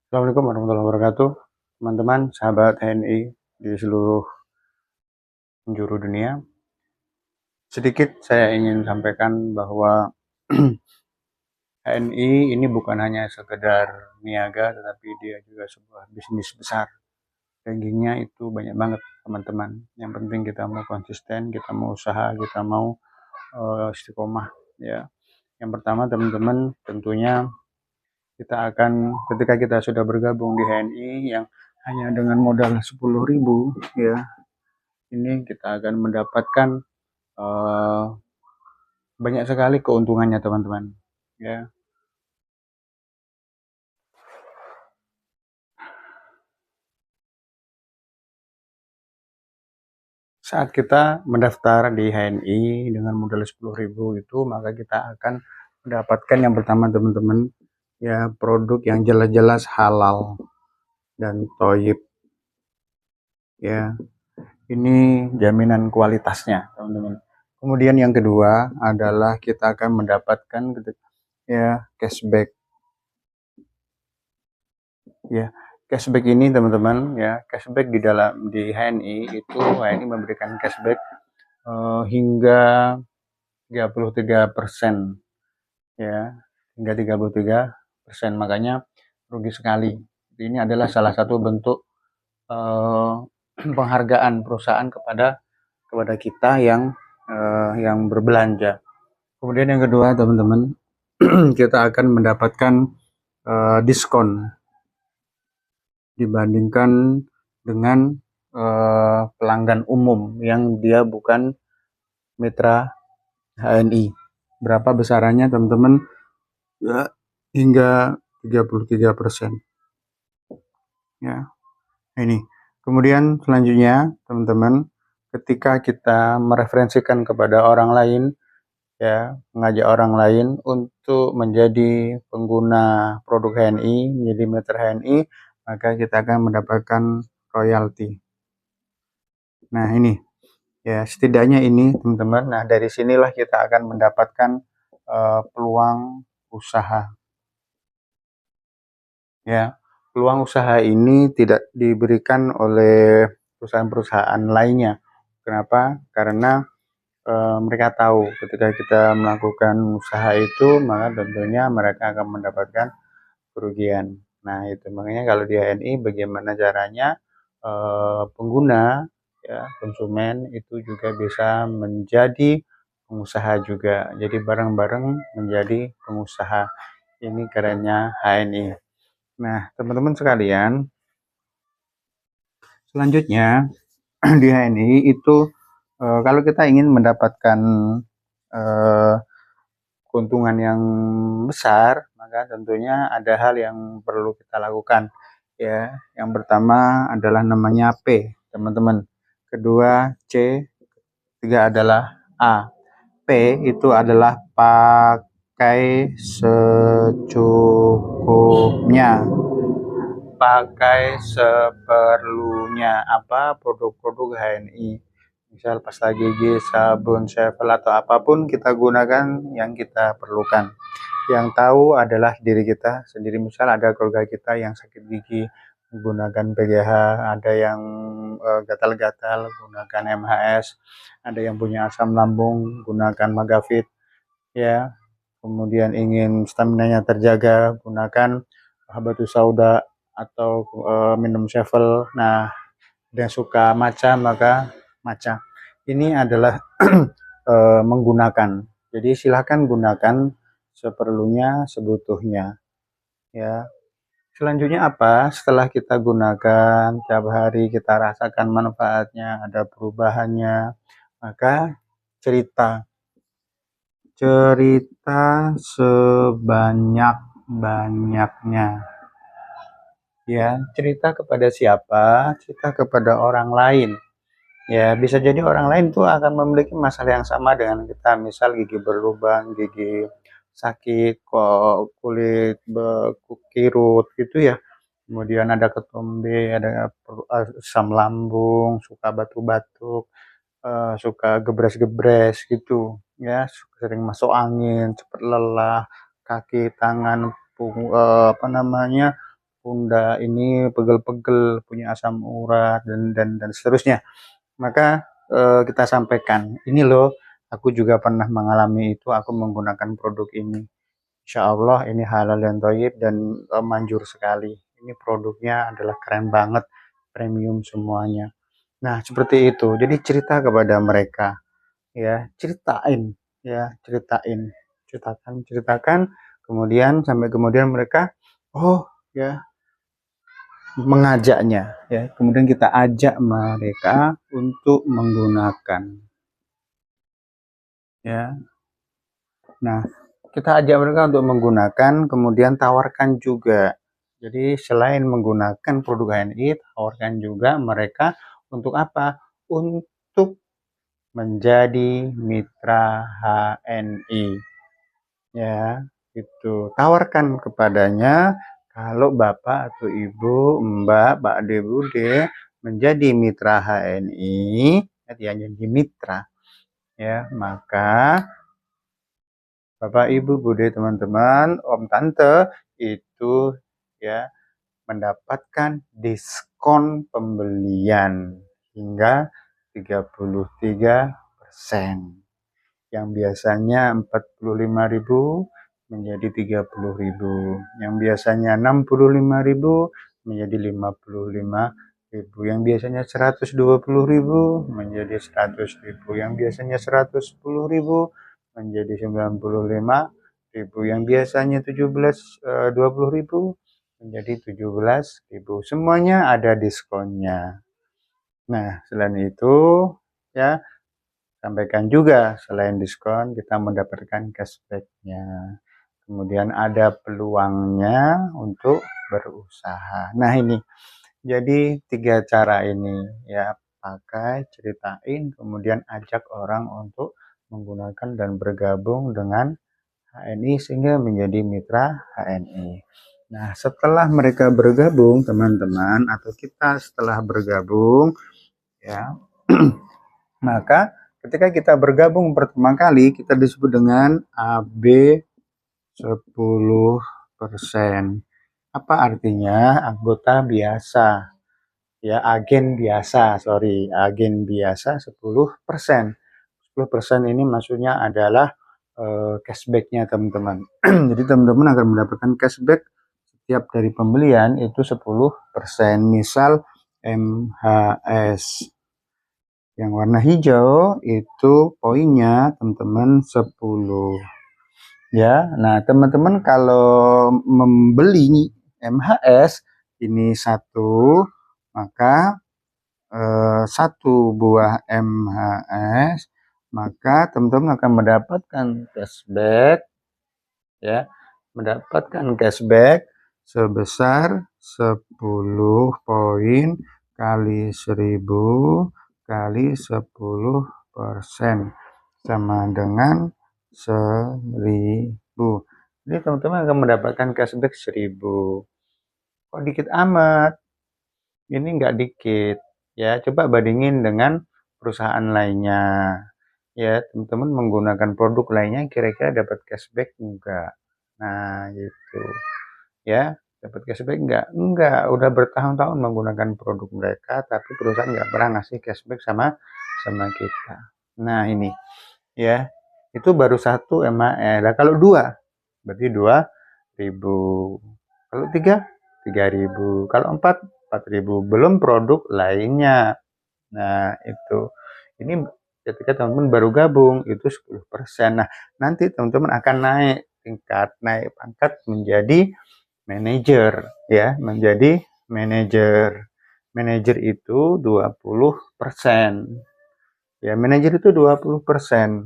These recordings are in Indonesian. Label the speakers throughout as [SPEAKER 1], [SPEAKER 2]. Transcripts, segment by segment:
[SPEAKER 1] Assalamualaikum warahmatullahi wabarakatuh, teman-teman, sahabat HNI di seluruh penjuru dunia. Sedikit saya ingin sampaikan bahwa HNI ini bukan hanya sekedar niaga, tetapi dia juga sebuah bisnis besar. Dagingnya itu banyak banget, teman-teman. Yang penting kita mau konsisten, kita mau usaha, kita mau istiqomah. Ya, yang pertama teman-teman, tentunya kita akan ketika kita sudah bergabung di HNI yang hanya dengan modal 10.000, ya, ini kita akan mendapatkan uh, banyak sekali keuntungannya, teman-teman. Ya, saat kita mendaftar di HNI dengan modal 10.000 itu, maka kita akan mendapatkan yang pertama, teman-teman, ya, produk yang jelas-jelas halal dan toyib. Ya, ini jaminan kualitasnya, teman-teman. Kemudian yang kedua adalah kita akan mendapatkan ya cashback. Ya, cashback ini, teman-teman, ya, cashback di HNI itu, HNI memberikan cashback hingga 33%, ya, hingga 33%. Makanya rugi sekali. Ini adalah salah satu bentuk eh, penghargaan perusahaan kepada kita yang berbelanja. Kemudian yang kedua, teman-teman, kita akan mendapatkan diskon dibandingkan dengan pelanggan umum yang dia bukan mitra HNI. Berapa besarannya, teman-teman? Ya, hingga 33%. Ya, ini. Kemudian selanjutnya, teman-teman, ketika kita mereferensikan kepada orang lain, ya, mengajak orang lain untuk menjadi pengguna produk HNI, menjadi mitra HNI, maka kita akan mendapatkan royalti. Nah, ini, ya, setidaknya ini, teman-teman. Nah, dari sinilah kita akan mendapatkan peluang usaha. Ya, peluang usaha ini tidak diberikan oleh perusahaan-perusahaan lainnya. Kenapa? Karena mereka tahu ketika kita melakukan usaha itu, maka tentunya mereka akan mendapatkan kerugian. Nah, itu makanya kalau di HNI bagaimana caranya pengguna, ya, konsumen itu juga bisa menjadi pengusaha juga. Jadi bareng-bareng menjadi pengusaha. Ini kerennya HNI. Nah, teman-teman sekalian, selanjutnya di HNI itu kalau kita ingin mendapatkan eh, keuntungan yang besar, maka tentunya ada hal yang perlu kita lakukan. Ya, yang pertama adalah namanya P, teman-teman. Kedua C, ketiga adalah A. P itu adalah pakai secukupnya, pakai seperlunya. Apa produk-produk HNI, misal pasta gigi, sabun, sevel, atau apapun kita gunakan yang kita perlukan. Yang tahu adalah diri kita sendiri. Misal ada keluarga kita yang sakit gigi, menggunakan PGH, ada yang gatal-gatal, gunakan MHS, ada yang punya asam lambung, gunakan Magavit, ya. Kemudian ingin stamina-nya terjaga, gunakan habatus sauda atau minum sevel. Nah, yang suka matcha maka matcha. Ini adalah menggunakan. Jadi silahkan gunakan seperlunya, sebutuhnya. Ya. Selanjutnya apa? Setelah kita gunakan tiap hari, kita rasakan manfaatnya, ada perubahannya, maka cerita cerita sebanyak-banyaknya. Ya, cerita kepada siapa? Cerita kepada orang lain. Ya, bisa jadi orang lain tuh akan memiliki masalah yang sama dengan kita. Misal gigi berlubang, gigi sakit, kok kulit kirut gitu ya. Kemudian ada ketombe, ada asam lambung, suka batuk-batuk, suka gebres-gebres gitu ya, sering masuk angin, cepat lelah, kaki, tangan, apa namanya, pundak ini pegel-pegel, punya asam urat dan seterusnya. Maka kita sampaikan, ini loh, aku juga pernah mengalami itu, aku menggunakan produk ini. Insya Allah ini halal dan thayyib dan manjur sekali. Ini produknya adalah keren banget, premium semuanya. Nah, seperti itu. Jadi cerita kepada mereka, ya, ceritakan, kemudian sampai kemudian mereka, oh, ya, mengajaknya, ya. Kemudian kita ajak mereka untuk menggunakan, ya. Nah, kita ajak mereka untuk menggunakan, kemudian tawarkan juga. Jadi selain menggunakan produk HNI, tawarkan juga mereka untuk apa? Untuk menjadi mitra HNI. Ya, itu. Tawarkan kepadanya, kalau Bapak atau Ibu, Mbak, Pak De Bude menjadi mitra HNI, dia jadi mitra, ya, maka Bapak, Ibu, Bude, teman-teman, Om, Tante itu, ya, mendapatkan diskon pembelian hingga 33%. Yang biasanya 45.000 menjadi 30.000. Yang biasanya 65.000 menjadi 55.000. Yang biasanya 120.000 menjadi 100.000. Yang biasanya 110.000 menjadi 95.000. Yang biasanya 20.000 menjadi 17.000. Semuanya ada diskonnya. Nah, selain itu, ya, sampaikan juga selain diskon kita mendapatkan cashback-nya. Kemudian ada peluangnya untuk berusaha. Nah, ini. Jadi 3 cara ini, ya, pakai, ceritain, kemudian ajak orang untuk menggunakan dan bergabung dengan HNI sehingga menjadi mitra HNI. Nah, setelah mereka bergabung, teman-teman, atau kita setelah bergabung, ya, maka ketika kita bergabung pertama kali, kita disebut dengan AB 10%. Apa artinya? Anggota biasa. Ya, agen biasa, agen biasa 10%. 10% ini maksudnya adalah cashback-nya, teman-teman. Jadi teman-teman akan mendapatkan cashback setiap dari pembelian itu 10%. Misal MHS yang warna hijau itu poinnya teman-teman 10. Ya, nah teman-teman kalau membeli MHS ini satu, maka satu buah MHS, maka teman-teman akan mendapatkan cashback, ya, mendapatkan cashback sebesar 10 poin kali 1000 kali 10% sama dengan 1000. Jadi teman-teman akan mendapatkan cashback 1000. Kok dikit amat? Ini nggak dikit, ya. Coba bandingin dengan perusahaan lainnya, ya. Teman-teman menggunakan produk lainnya kira-kira dapat cashback enggak? Nah, gitu, ya. Dapat cashback enggak, udah bertahun-tahun menggunakan produk mereka tapi perusahaan nggak pernah ngasih cashback sama kita. Nah, ini, ya, itu baru satu MAE. Nah, kalau 2 berarti 2.000. Kalau 3 3.000. Kalau 4.000. Belum produk lainnya. Nah, itu. Ini ketika teman-teman baru gabung itu 10%. Nah, nanti teman-teman akan naik pangkat menjadi manajer, ya, menjadi manajer. Manajer itu 20%. Ya, manajer itu 20%.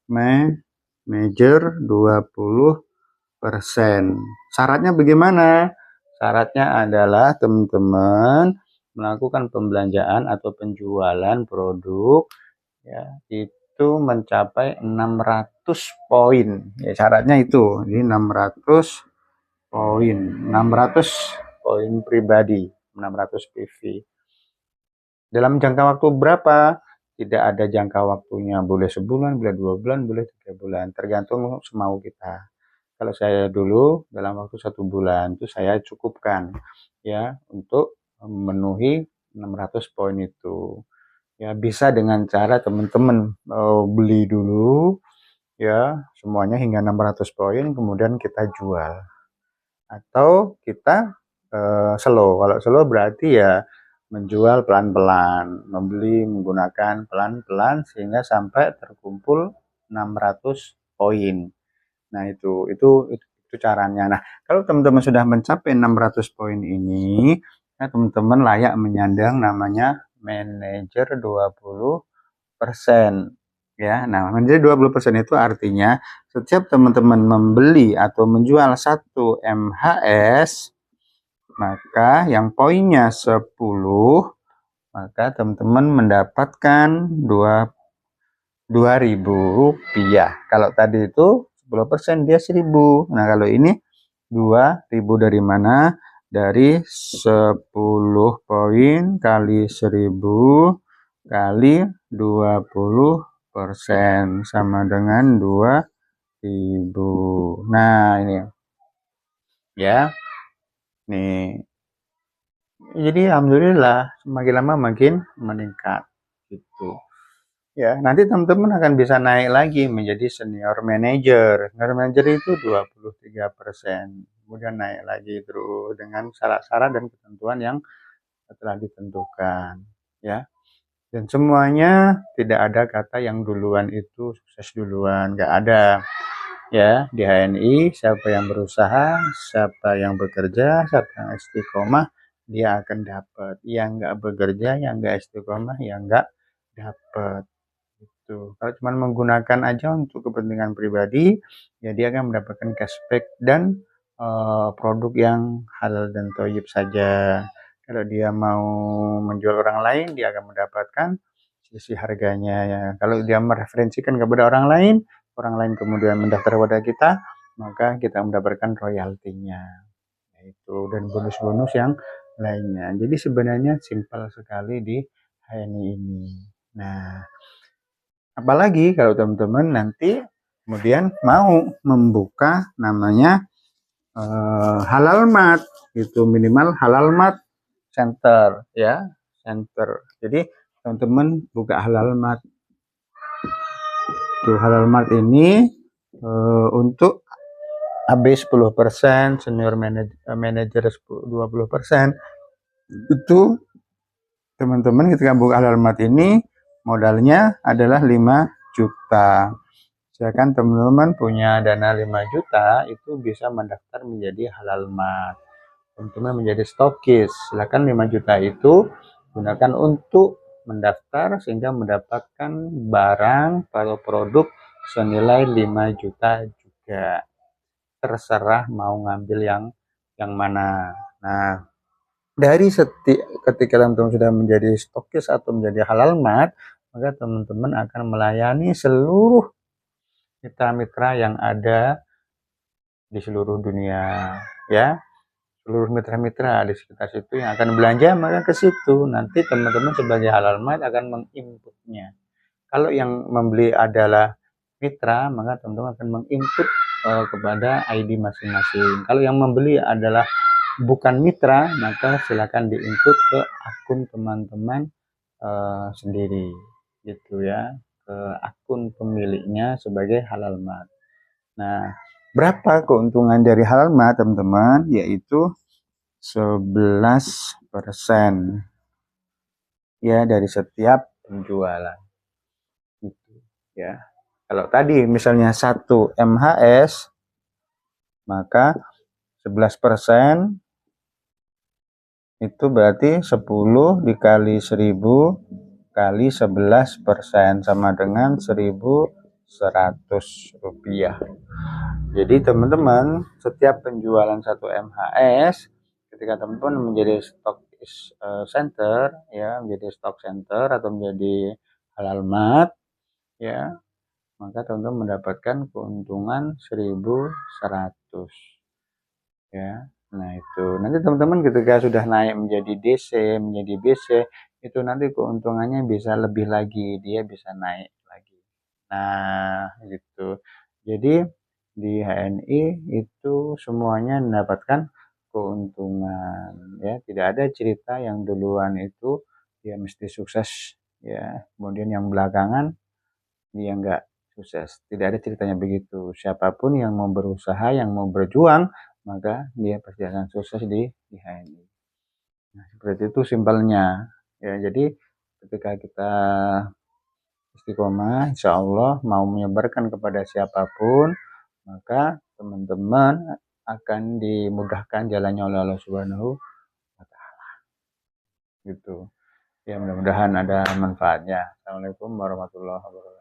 [SPEAKER 1] Manajer 20%. Syaratnya bagaimana? Syaratnya adalah teman-teman melakukan pembelanjaan atau penjualan produk, ya, itu mencapai 600 poin. Ya, syaratnya itu. Ini 600 poin. 600 poin pribadi, 600 PV. Dalam jangka waktu berapa? Tidak ada jangka waktunya. Boleh sebulan, boleh 2 bulan, boleh 3 bulan. Tergantung semau kita. Kalau saya dulu dalam waktu 1 bulan itu saya cukupkan ya untuk memenuhi 600 poin itu. Ya bisa dengan cara teman-teman beli dulu ya semuanya hingga 600 poin kemudian kita jual. Atau kita slow. Kalau slow berarti ya menjual pelan-pelan, membeli menggunakan pelan-pelan sehingga sampai terkumpul 600 poin. Nah, itu caranya. Nah, kalau teman-teman sudah mencapai 600 poin ini, ya teman-teman layak menyandang namanya manajer 20%. Ya, nah menjadi 20% itu artinya setiap teman-teman membeli atau menjual 1 MHS, maka yang poinnya 10, maka teman-teman mendapatkan 2.000 rupiah. Kalau tadi itu 10% dia 1.000. Nah, kalau ini 2.000 dari mana? Dari 10 poin kali 1.000 kali 20% sama dengan 2.000. Nah, ini ya. Nih. Jadi alhamdulillah semakin lama makin meningkat gitu. Ya, nanti teman-teman akan bisa naik lagi menjadi senior manager. Senior manager itu 23%. Kemudian naik lagi terus dengan syarat-syarat dan ketentuan yang telah ditentukan, ya. Dan semuanya tidak ada kata yang duluan itu sukses duluan, nggak ada. Ya, di HNI siapa yang berusaha, siapa yang bekerja, siapa yang istiqomah, dia akan dapat. Yang nggak bekerja, yang nggak istiqomah, yang nggak dapat. Gitu. Kalau cuma menggunakan aja untuk kepentingan pribadi, ya dia akan mendapatkan cashback dan produk yang halal dan thayyib saja. Kalau dia mau menjual orang lain, dia akan mendapatkan sisi harganya ya. Kalau dia mereferensikan kepada orang lain kemudian mendaftar kepada kita, maka kita mendapatkan royaltinya. Itu dan bonus-bonus yang lainnya. Jadi sebenarnya simpel sekali di HNI ini. Nah, apalagi kalau teman-teman nanti kemudian mau membuka namanya halal mat, itu minimal halal mat center ya, center. Jadi teman-teman buka halal mat. Tuh halal mat ini untuk AB 10%, senior manager 20%. Itu teman-teman ketika buka halal mat ini modalnya adalah 5 juta. Silakan teman-teman punya dana 5 juta itu bisa mendaftar menjadi halal mat. Teman-teman menjadi stokis. Silakan 5 juta itu gunakan untuk mendaftar sehingga mendapatkan barang atau produk senilai 5 juta juga. Terserah mau ngambil yang mana. Nah, dari ketika teman-teman sudah menjadi stokis atau menjadi halal mat, maka teman-teman akan melayani seluruh mitra-mitra yang ada di seluruh dunia ya, seluruh mitra-mitra di sekitar situ yang akan belanja maka ke situ nanti teman-teman sebagai halal mat akan menginputnya. Kalau yang membeli adalah mitra maka teman-teman akan menginput kepada ID masing-masing. Kalau yang membeli adalah bukan mitra maka silakan diinput ke akun teman-teman sendiri gitu ya, ke akun pemiliknya sebagai halal mat. Nah, berapa keuntungan dari halal mat teman-teman? Yaitu 11% ya dari setiap penjualan gitu ya. Kalau tadi misalnya 1 MHS maka 11% itu berarti 10 dikali 1000 kali 11% sama dengan 1.100 rupiah. Jadi teman-teman setiap penjualan 1 MHS ketika teman-teman menjadi stock center ya, menjadi stock center atau menjadi halal mat ya, maka teman-teman mendapatkan keuntungan 1.100 ya. Nah, itu nanti teman-teman ketika sudah naik menjadi DC, menjadi BC, itu nanti keuntungannya bisa lebih lagi, dia bisa naik lagi. Nah, gitu. Jadi di HNI itu semuanya mendapatkan keuntungan, ya. Tidak ada cerita yang duluan itu dia mesti sukses, ya, kemudian yang belakangan dia nggak sukses. Tidak ada ceritanya begitu. Siapapun yang mau berusaha, yang mau berjuang, maka dia pasti akan sukses di HNI. Nah, seperti itu simpelnya. Ya, jadi ketika kita istiqomah, insya Allah mau menyebarkan kepada siapapun, maka teman-teman akan dimudahkan jalannya oleh Allah Subhanahu wa Ta'ala. Gitu. Ya, mudah-mudahan ada manfaatnya. Assalamualaikum warahmatullahi wabarakatuh.